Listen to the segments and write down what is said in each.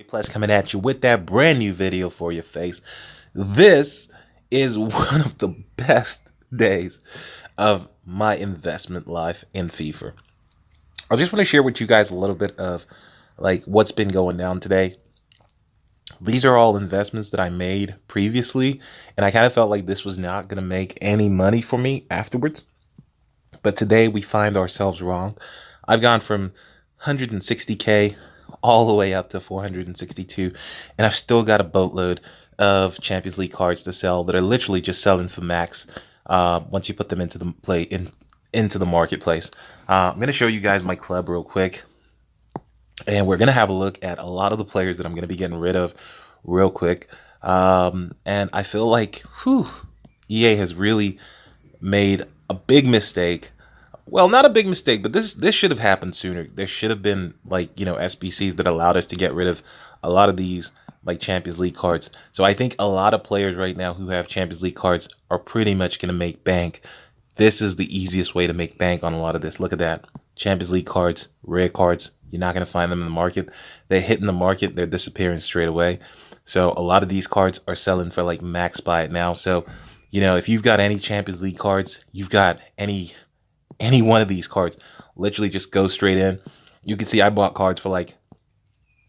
Plus coming at you with that brand new video for your face. This is one of the best days of my investment life in FIFA. I just want to share with you guys a little bit of like what's been going down today. These are all investments that I made previously, and I kind of felt like this was not going to make any money for me afterwards. But today we find ourselves wrong. I've gone from 160K all the way up to 462, and I've still got a boatload of Champions League cards to sell that are literally just selling for max once you put them into the marketplace. I'm going to show you guys my club real quick, and we're going to have a look at a lot of the players that I'm going to be getting rid of real quick. And I feel like EA has really made a big mistake. Well, not a big mistake, but this should have happened sooner. There should have been SBCs that allowed us to get rid of a lot of these like Champions League cards. So I think a lot of players right now who have Champions League cards are pretty much going to make bank. This is the easiest way to make bank on a lot of this. Look at that. Champions League cards, rare cards. You're not going to find them in the market. They're hitting the market. They're disappearing straight away. So a lot of these cards are selling for like max buy it now. So, if you've got any Champions League cards, you've got any one of these cards, literally just go straight in. You can see I bought cards for like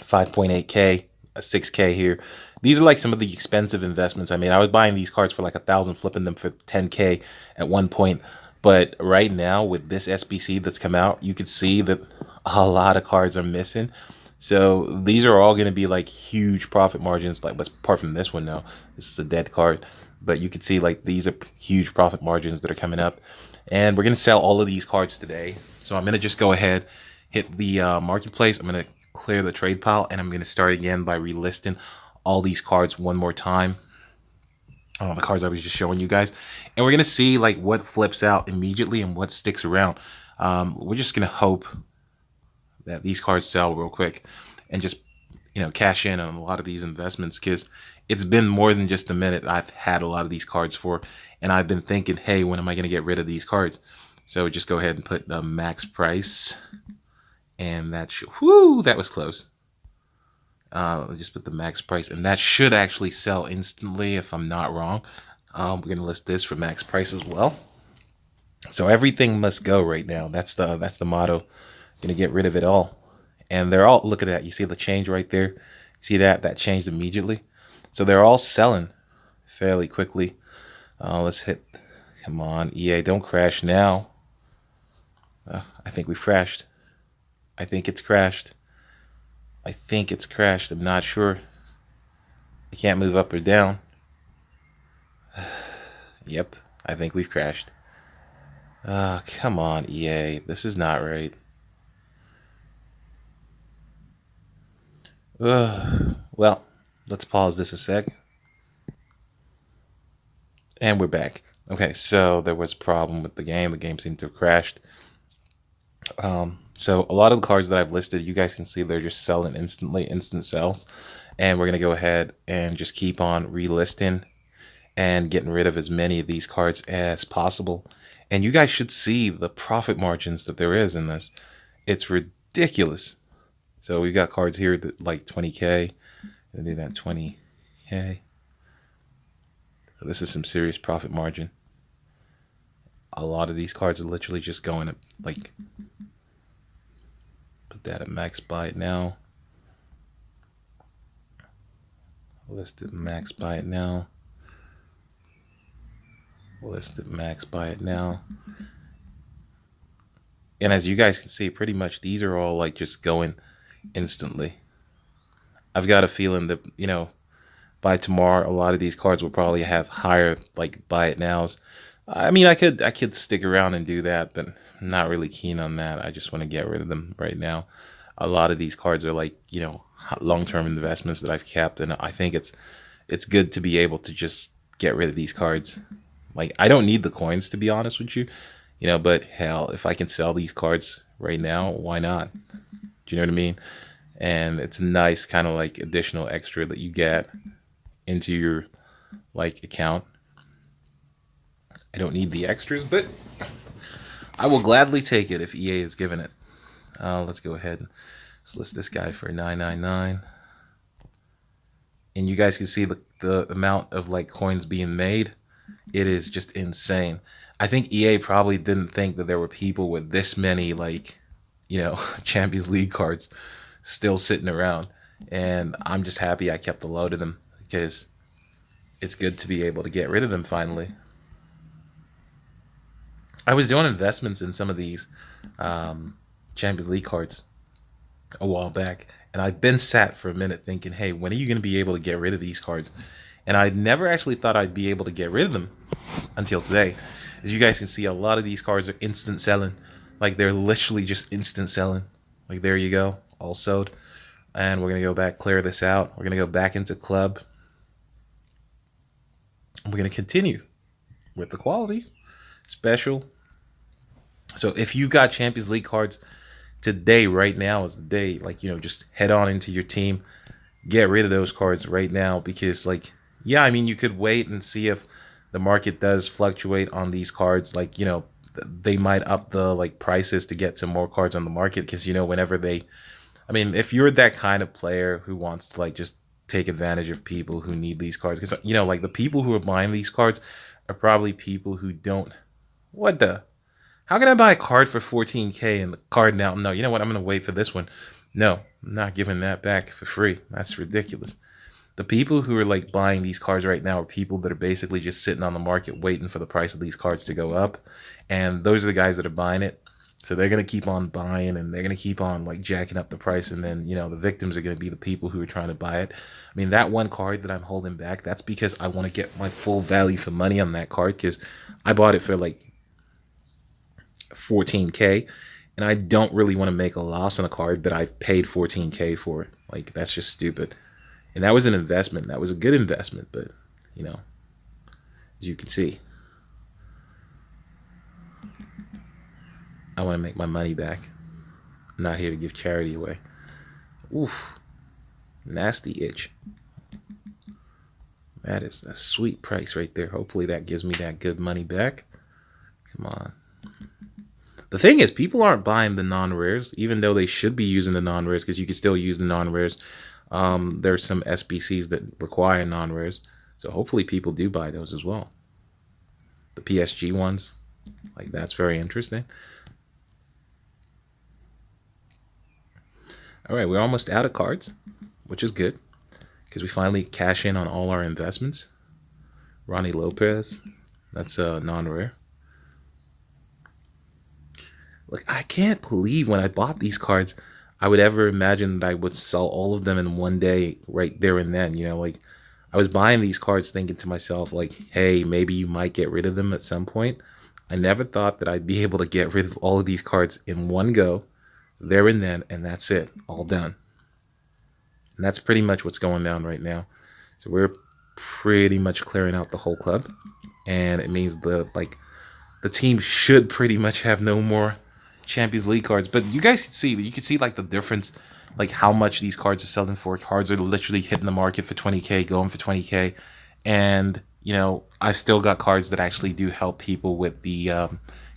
5.8K, a 6K here. These are like some of the expensive investments I made. I was buying these cards for like 1,000, flipping them for 10K at one point. But right now with this SBC that's come out, you can see that a lot of cards are missing. So these are all going to be like huge profit margins. Like, apart from this one now, this is a dead card. But you can see like these are huge profit margins that are coming up. And we're going to sell all of these cards today. So I'm going to just go ahead, hit the marketplace. I'm going to clear the trade pile, and I'm going to start again by relisting all these cards one more time. The cards I was just showing you guys. And we're going to see like what flips out immediately and what sticks around. We're just going to hope that these cards sell real quick and just, cash in on a lot of these investments, because it's been more than just a minute I've had a lot of these cards for. And I've been thinking, hey, when am I going to get rid of these cards? So just go ahead and put the max price. And that that was close. Just put the max price. And that should actually sell instantly if I'm not wrong. We're going to list this for max price as well. So everything must go right now. That's the motto. Going to get rid of it all. And they're all, look at that. You see the change right there? See that? That changed immediately. So they're all selling fairly quickly. Let's hit, come on, EA, don't crash now. I think we've crashed. I think it's crashed. I'm not sure. I can't move up or down. Yep, I think we've crashed. Come on, EA, this is not right. Well, let's pause this a sec. And we're back. Okay, so there was a problem with the game. The game seemed to have crashed. So a lot of the cards that I've listed, you guys can see they're just selling instantly, instant sales. And we're going to go ahead and just keep on relisting and getting rid of as many of these cards as possible. And you guys should see the profit margins that there is in this. It's ridiculous. So we've got cards here that like 20K. And do that 20K. So this is some serious profit margin. A lot of these cards are literally just going at like, put that at max buy it now. List it max buy it now. List it max buy it now. And as you guys can see, pretty much these are all like just going instantly. I've got a feeling that, by tomorrow, a lot of these cards will probably have higher like buy it nows. I mean, I could stick around and do that, but I'm not really keen on that. I just want to get rid of them right now. A lot of these cards are like, long-term investments that I've kept, and I think it's good to be able to just get rid of these cards. Like, I don't need the coins, to be honest with you, but hell, if I can sell these cards right now, why not? Do you know what I mean? And it's a nice kind of like additional extra that you get into your like account. I don't need the extras, but I will gladly take it if EA is giving it. Let's go ahead and let's list this guy for $9.99. and you guys can see the amount of like coins being made. It is just insane. I think EA probably didn't think that there were people with this many like, Champions League cards still sitting around. And I'm just happy I kept a load of them because it's good to be able to get rid of them finally. I was doing investments in some of these Champions League cards a while back, and I've been sat for a minute thinking, hey, when are you going to be able to get rid of these cards? And I never actually thought I'd be able to get rid of them until today. As you guys can see, a lot of these cards are instant selling. Like, they're literally just instant selling. Like, there you go, all sold. And we're going to go back, clear this out. We're going to go back into club. We're going to continue with the quality. Special. So if you got Champions League cards, today, right now is the day. Like, just head on into your team. Get rid of those cards right now because, like, yeah, I mean, you could wait and see if the market does fluctuate on these cards. Like, they might up the like prices to get some more cards on the market because, whenever I mean, if you're that kind of player who wants to like just take advantage of people who need these cards, because, like the people who are buying these cards are probably people who don't. What the? How can I buy a card for 14K and the card now? No, you know what? I'm going to wait for this one. No, I'm not giving that back for free. That's ridiculous. The people who are like buying these cards right now are people that are basically just sitting on the market waiting for the price of these cards to go up. And those are the guys that are buying it. So they're going to keep on buying and they're going to keep on like jacking up the price. And then, the victims are going to be the people who are trying to buy it. I mean, that one card that I'm holding back, that's because I want to get my full value for money on that card because I bought it for like 14K. And I don't really want to make a loss on a card that I've paid 14K for. Like, that's just stupid. And that was an investment. That was a good investment. But, as you can see, I want to make my money back. I'm not here to give charity away. Oof. Nasty itch. That is a sweet price right there. Hopefully that gives me that good money back. Come on. The thing is, people aren't buying the non-rares, even though they should be using the non-rares, because you can still use the non-rares. There's some SBCs that require non-rares, so hopefully people do buy those as well. The PSG ones, like that's very interesting. All right, we're almost out of cards, which is good, because we finally cash in on all our investments. Ronnie Lopez, that's a non-rare. Like, I can't believe when I bought these cards, I would ever imagine that I would sell all of them in one day right there and then. Like I was buying these cards thinking to myself, like, hey, maybe you might get rid of them at some point. I never thought that I'd be able to get rid of all of these cards in one go, there and then, and that's it, all done. And that's pretty much what's going down right now. So we're pretty much clearing out the whole club. And it means the team should pretty much have no more Champions League cards. But you guys can see like the difference, like how much these cards are selling for. Cards are literally hitting the market for 20K, going for 20K. And, I've still got cards that actually do help people with the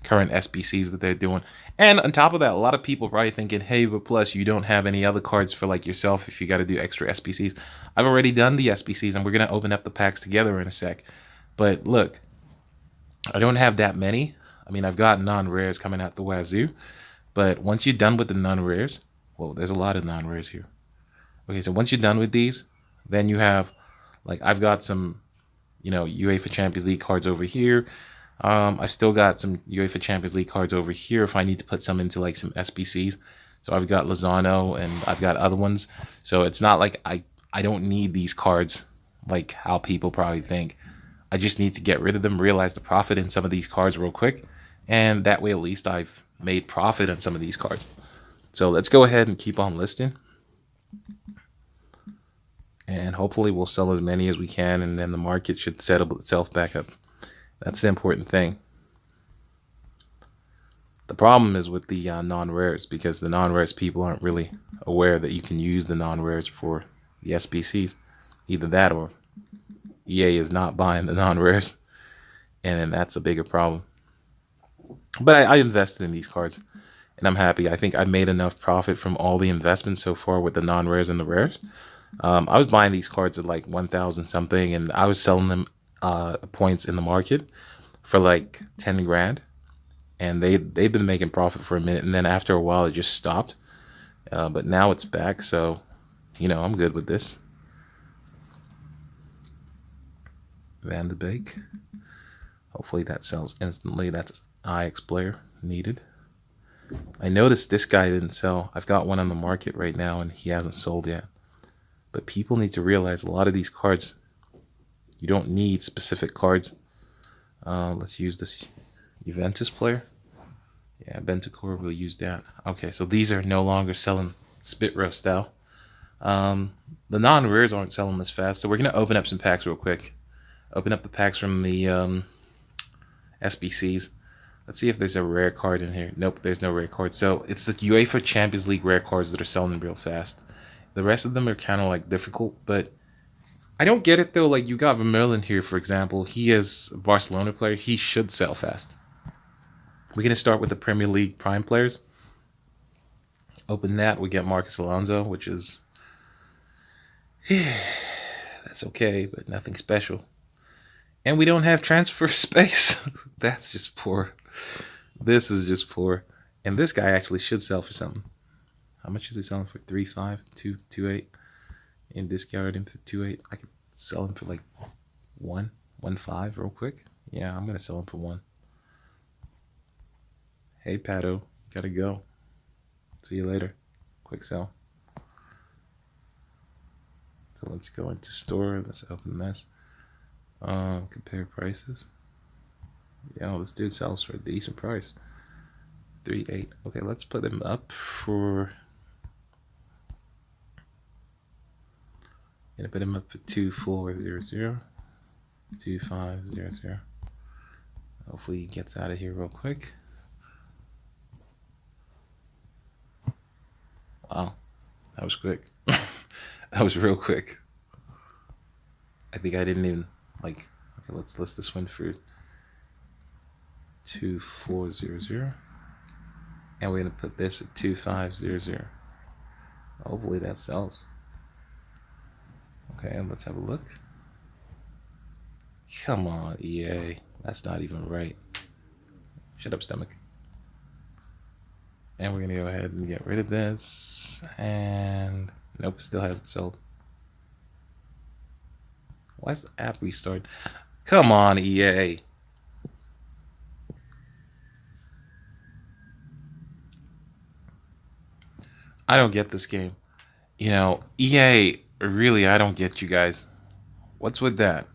current SBCs that they're doing. And on top of that, a lot of people are probably thinking, hey, but plus you don't have any other cards for like yourself if you got to do extra SBCs. I've already done the SBCs and we're going to open up the packs together in a sec. But look, I don't have that many. I mean, I've got non-rares coming out the wazoo. But once you're done with the non-rares, well, there's a lot of non-rares here. Okay, so once you're done with these, then you have, like, I've got some, UEFA Champions League cards over here. I've still got some UEFA Champions League cards over here if I need to put some into, like, some SBCs. So I've got Lozano and I've got other ones. So it's not like I don't need these cards like how people probably think. I just need to get rid of them, realize the profit in some of these cards real quick. And that way, at least I've made profit on some of these cards. So let's go ahead and keep on listing. And hopefully we'll sell as many as we can. And then the market should settle itself back up. That's the important thing. The problem is with the non-rares, because the non-rares people aren't really aware that you can use the non-rares for the SBCs. Either that or EA is not buying the non-rares. And then that's a bigger problem. But I invested in these cards, and I'm happy. I think I made enough profit from all the investments so far with the non-rares and the rares I was buying these cards at like 1,000 something, and I was selling them points in the market for like 10 grand, and they've been making profit for a minute, and then after a while it just stopped. But now it's back, so I'm good with this. Van de Beek. Hopefully that sells instantly. That's IX player needed. I noticed this guy didn't sell. I've got one on the market right now, and he hasn't sold yet. But people need to realize a lot of these cards, you don't need specific cards. Let's use this Juventus player. Yeah, Bentancur, we'll use that. Okay, so these are no longer selling spit roast style. The non-rares aren't selling this fast, so we're going to open up some packs real quick. Open up the packs from the SBCs. Let's see if there's a rare card in here. Nope, there's no rare card. So it's the UEFA Champions League rare cards that are selling real fast. The rest of them are kind of like difficult, but I don't get it though. Like you got Vermeulen here, for example. He is a Barcelona player. He should sell fast. We're going to start with the Premier League prime players. Open that. We get Marcus Alonso, which is... that's okay, but nothing special. And we don't have transfer space. That's just poor. This is just poor. And this guy actually should sell for something. How much is he selling for? 3.5, 2.8. And discard him for 2.8. I could sell him for like 1.5 real quick. Yeah, I'm gonna sell him for 1. Hey Pato, gotta go. See you later. Quick sell. So let's go into store. Let's open this. Compare prices. Yeah, this dude sells for a decent price. 3.8. Okay, let's put them up for... Gonna put him up for 2.400. 2.500. Hopefully he gets out of here real quick. Wow, that was quick. That was real quick. I think I didn't even okay, let's list this one for 2.400. And we're gonna put this at 2.500. Hopefully that sells. Okay, let's have a look. Come on, EA. That's not even right. Shut up, stomach. And we're gonna go ahead and get rid of this. And nope, still hasn't sold. Why is the app restart? Come on, EA. I don't get this game. EA, really, I don't get you guys. What's with that?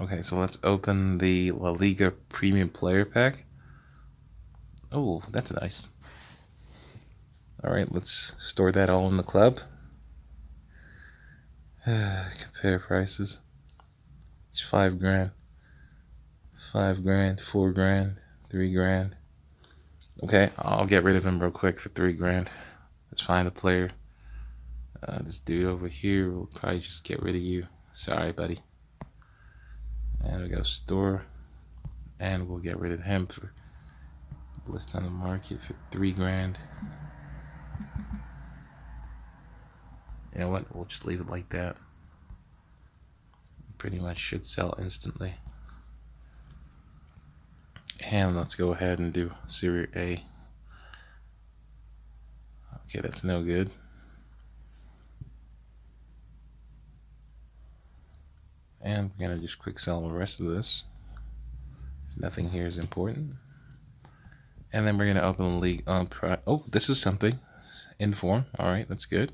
Okay, so let's open the La Liga Premium Player Pack. Oh, that's nice. Alright, let's store that all in the club. Compare prices. It's 5 grand. 5 grand, 4 grand, 3 grand. Okay, I'll get rid of him real quick for 3 grand. Let's find a player. This dude over here, we'll probably just get rid of you. Sorry, buddy. And we go store. And we'll get rid of him for list on the market for 3 grand. You know what? We'll just leave it like that. Pretty much should sell instantly. And let's go ahead and do Serie A. Okay, that's no good. And we're gonna just quick sell the rest of this. Nothing here is important. And then we're gonna open the league on oh, this is something. Inform. Alright, that's good.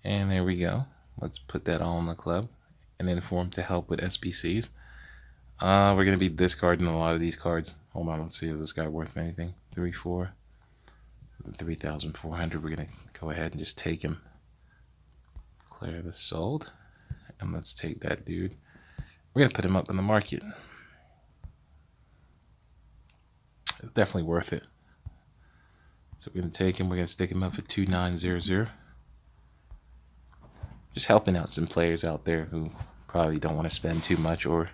And there we go. Let's put that all in the club. And inform to help with SBCs. We're gonna be discarding a lot of these cards. Hold on, let's see if this guy worth anything. 3,400. We're gonna go ahead and just take him. Clear this sold. And let's take that dude. We're gonna put him up in the market. It's definitely worth it. So we're gonna take him. We're gonna stick him up for 2,900. Just helping out some players out there who probably don't want to spend too much, or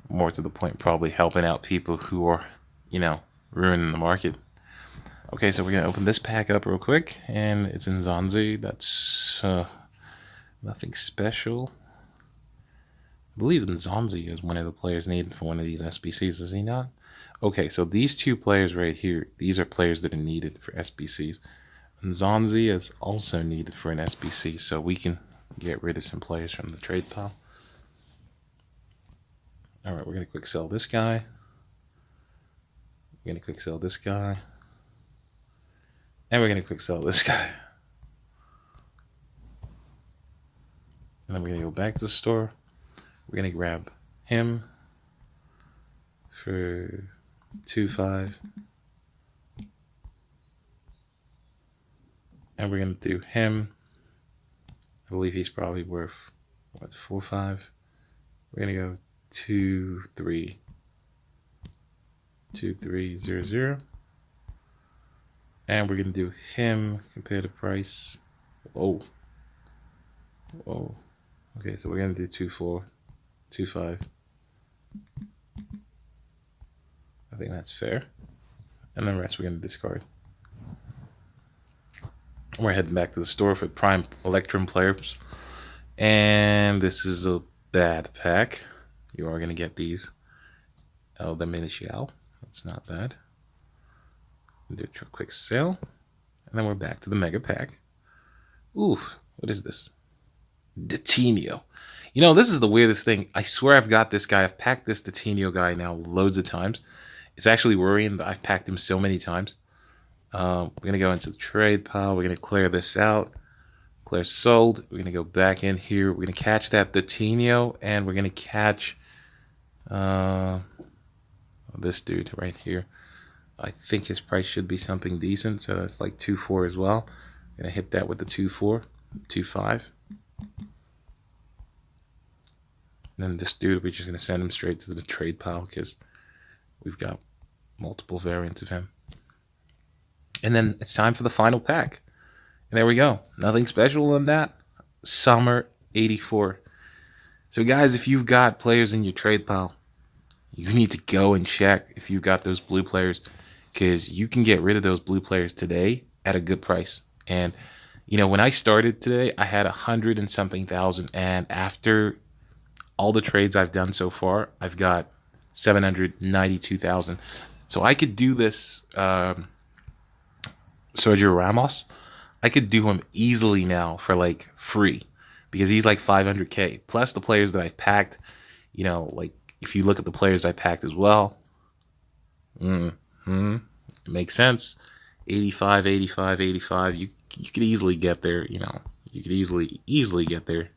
more to the point, probably helping out people who are, ruining the market. Okay, so we're gonna open this pack up real quick, and it's in Zanzi. That's nothing special. I believe Nzonzi is one of the players needed for one of these SBCs, is he not? Okay, so these two players right here, these are players that are needed for SBCs. Nzonzi is also needed for an SBC, so we can get rid of some players from the trade pile. Alright, we're going to quick sell this guy. We're going to quick sell this guy. And we're going to quick sell this guy. And then we're going to go back to the store. We're going to grab him for 2.5. And we're going to do him. I believe he's probably worth, what, 4.5. We're going to go 2.3. 2.300. And we're going to do him, compare the price. Oh. Whoa. Okay, so we're going to do 2.4. 2.5. I think that's fair. And the rest we're going to discard. We're heading back to the store for Prime Electrum players. And this is a bad pack. You are going to get these. El Dominical. That's not bad. Do a quick sale. And then we're back to the mega pack. Ooh, what is this? Detinho. You know, this is the weirdest thing. I swear I've got this guy. I've packed this Detinho guy now loads of times. It's actually worrying that I've packed him so many times. We're going to go into the trade pile. We're going to clear this out. Clear sold. We're going to go back in here. We're going to catch that Detinho. And we're going to catch this dude right here. I think his price should be something decent. So that's like 2.4 as well. I'm going to hit that with the 2.4. 2.5. And then this dude, we're just going to send him straight to the trade pile because we've got multiple variants of him. And then it's time for the final pack. And there we go. Nothing special on that. Summer 84. So guys, if you've got players in your trade pile, you need to go and check if you've got those blue players, because you can get rid of those blue players today at a good price. And, you know, when I started today, I had 100 and something thousand. And after all the trades I've done so far, I've got 792,000. So I could do this Sergio Ramos. I could do him easily now for like free because he's like 500k plus the players that I've packed. You know, like if you look at the players I packed as well, it makes sense. 85, 85, 85. You could easily get there. You know, you could easily get there.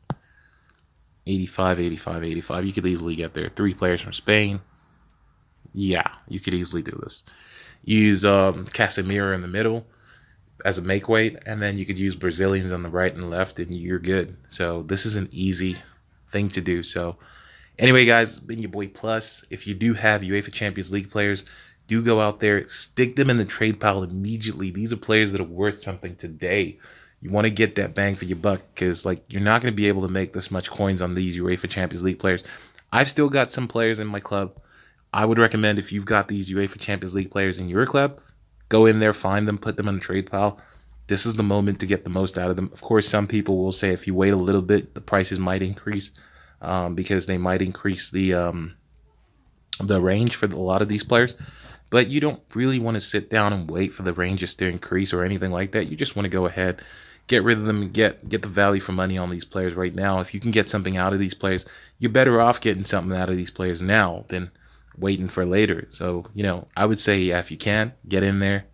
85, 85, 85. You could easily get there. 3 players from Spain. Yeah, you could easily do this. Use Casemiro in the middle as a make weight, and then you could use Brazilians on the right and left, and you're good. So this is an easy thing to do. So anyway, guys, been your boy Plus. If you do have UEFA Champions League players, do go out there, stick them in the trade pile immediately. These are players that are worth something today. You want to get that bang for your buck because, like, you're not going to be able to make this much coins on these UEFA Champions League players. I've still got some players in my club. I would recommend if you've got these UEFA Champions League players in your club, go in there, find them, put them on the trade pile. This is the moment to get the most out of them. Of course, some people will say if you wait a little bit, the prices might increase because they might increase the range for a lot of these players. But you don't really want to sit down and wait for the ranges to increase or anything like that. You just want to go ahead, get rid of them, and get the value for money on these players right now. If you can get something out of these players, you're better off getting something out of these players now than waiting for later. So, you know, I would say, yeah, if you can, get in there,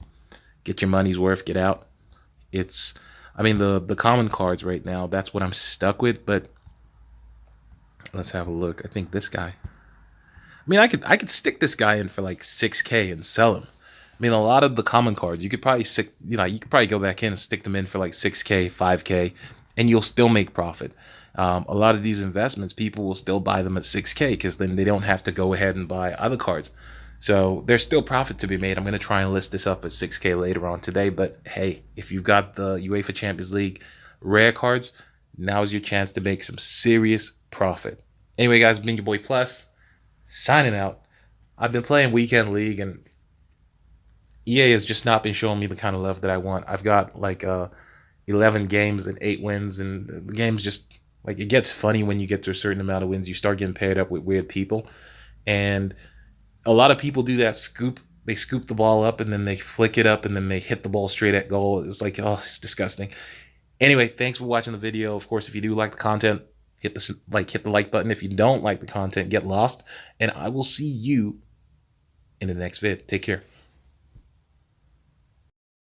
get your money's worth, get out. It's, I mean, the common cards right now, that's what I'm stuck with, but let's have a look. I think this guy, I mean, I could stick this guy in for like 6K and sell him. I mean, a lot of the common cards, you could probably go back in and stick them in for like 6K, 5K, and you'll still make profit. A lot of these investments, people will still buy them at 6K because then they don't have to go ahead and buy other cards. So there's still profit to be made. I'm going to try and list this up at 6K later on today. But hey, if you've got the UEFA Champions League rare cards, now's your chance to make some serious profit. Anyway, guys, being your boy Plus, signing out. I've been playing Weekend League, and EA has just not been showing me the kind of love that I want. I've got like 11 games and 8 wins, and the game's just like, it gets funny when you get to a certain amount of wins. You start getting paired up with weird people, and a lot of people do that scoop. They scoop the ball up and then they flick it up and then they hit the ball straight at goal. It's like, oh, it's disgusting. Anyway, thanks for watching the video. Of course, if you do like the content, hit the like button. If you don't like the content, get lost, and I will see you in the next vid. Take care.